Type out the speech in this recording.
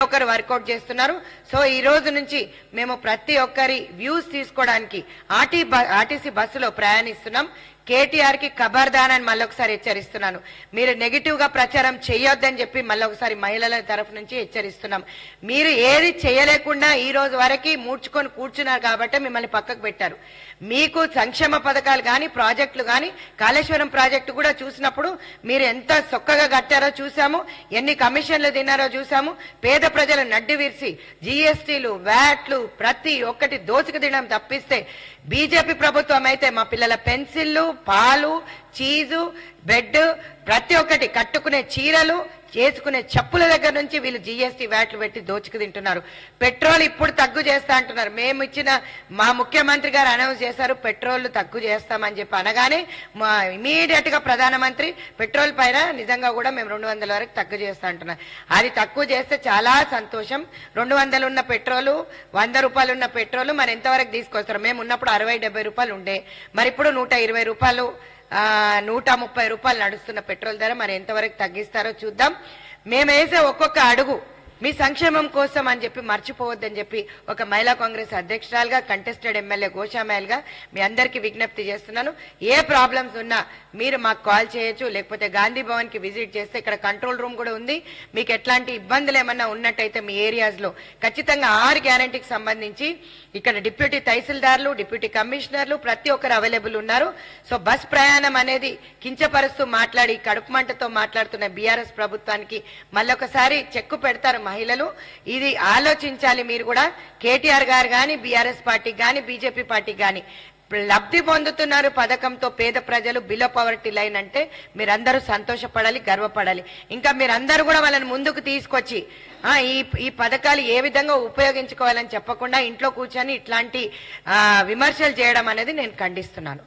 ఒకరు వర్కౌట్ చేస్తున్నారు. సో ఈ రోజు నుంచి మేము ప్రతి ఒక్కరి వ్యూస్ తీసుకోవడానికి ఆర్టీసీ బస్సులో ప్రయాణిస్తున్నాం. కేటీఆర్ కి ఖబర్దార్ అని మళ్ళొకసారి హెచ్చరిస్తున్నాను. మీరు నెగిటివ్ గా ప్రచారం చేయొద్దని చెప్పి మళ్ళొకసారి మహిళల తరఫు నుంచి హెచ్చరిస్తున్నాం. మీరు ఏది చేయలేకుండా ఈ రోజు వరకు మూడ్చుకొని కూర్చున్నారు కాబట్టి మిమ్మల్ని పక్కకు పెట్టారు. మీకు సంక్షేమ పథకాలు గాని ప్రాజెక్టులు గాని కాళేశ్వరం ప్రాజెక్టు కూడా చూసినప్పుడు మీరు ఎంత చొక్కగా కట్టారో చూసాము, ఎన్ని కమిషన్లు తిన్నారో చూసాము. పేద ప్రజల నడ్డి విరిసి జీఎస్టీలు వ్యాట్లు ప్రతి ఒక్కటి దోచుకు తినడం తప్పిస్తే బీజేపీ ప్రభుత్వం అయితే మా పిల్లల పెన్సిళ్లు పాలు చీజు బెడ్ ప్రతి ఒక్కటి కట్టుకునే చీరలు చేసుకునే చెప్పుల దగ్గర నుంచి వీళ్ళు జీఎస్టీ వ్యాట్లు పెట్టి దోచుకు తింటున్నారు. పెట్రోల్ ఇప్పుడు తగ్గు చేస్తా అంటున్నారు. మేము ఇచ్చిన మా ముఖ్యమంత్రి గారు అనౌన్స్ చేశారు పెట్రోల్ తగ్గు చేస్తామని చెప్పి అనగానే ఇమీడియట్ గా ప్రధానమంత్రి పెట్రోల్ పైన నిజంగా కూడా మేము 200 వరకు తగ్గు చేస్తా అంటున్నారు. అది తక్కువ చేస్తే చాలా సంతోషం. 200 ఉన్న పెట్రోల్ 100 రూపాయలు ఉన్న పెట్రోల్ మరి ఎంతవరకు తీసుకొస్తారు? మేము ఉన్నప్పుడు 60-70 రూపాయలు ఉండే, మరి ఇప్పుడు 120 రూపాయలు 130 రూపాయలు నడుస్తున్న పెట్రోల్ ధర మరి ఎంతవరకు తగ్గిస్తారో చూద్దాం. మేము వేసే ఒక్కొక్క అడుగు మీ సంక్షేమం కోసం అని చెప్పి మర్చిపోవద్దని చెప్పి ఒక మహిళా కాంగ్రెస్ అధ్యక్షురాలుగా కంటెస్టెడ్ ఎమ్మెల్యే గోషామేల్గా మీ అందరికీ విజ్ఞప్తి చేస్తున్నాను. ఏ ప్రాబ్లమ్స్ ఉన్నా మీరు మాకు కాల్ చేయొచ్చు, లేకపోతే గాంధీ భవన్ కి విజిట్ చేస్తే ఇక్కడ కంట్రోల్ రూమ్ కూడా ఉంది. మీకు ఎట్లాంటి ఇబ్బందులు ఏమన్నా ఉన్నట్టయితే మీ ఏరియాస్ లో ఖచ్చితంగా 6 గ్యారంటీకి సంబంధించి ఇక్కడ డిప్యూటీ తహసీల్దార్లు డిప్యూటీ కమిషనర్లు ప్రతి ఒక్కరు అవైలబుల్ ఉన్నారు. సో బస్ ప్రయాణం అనేది కించపరుస్తూ మాట్లాడి కడుపు మంటతో మాట్లాడుతున్న బీఆర్ఎస్ ప్రభుత్వానికి మళ్ళొకసారి చెక్కు పెడతారు మహిళలు. ఇది ఆలోచించాలి మీరు కూడా. కేటీఆర్ గారు గాని బీఆర్ఎస్ పార్టీకి గాని బీజేపీ పార్టీకి గాని లబ్ధి పొందుతున్నారు పథకంతో పేద ప్రజలు బిలో పవర్టీ లైన్ అంటే మీరందరూ సంతోషపడాలి, గర్వపడాలి. ఇంకా మీరందరూ కూడా వాళ్ళని ముందుకు తీసుకొచ్చి ఈ పథకాలు ఏ విధంగా ఉపయోగించుకోవాలని చెప్పకుండా ఇంట్లో కూర్చొని ఇట్లాంటి విమర్శలు చేయడం అనేది నేను ఖండిస్తున్నాను.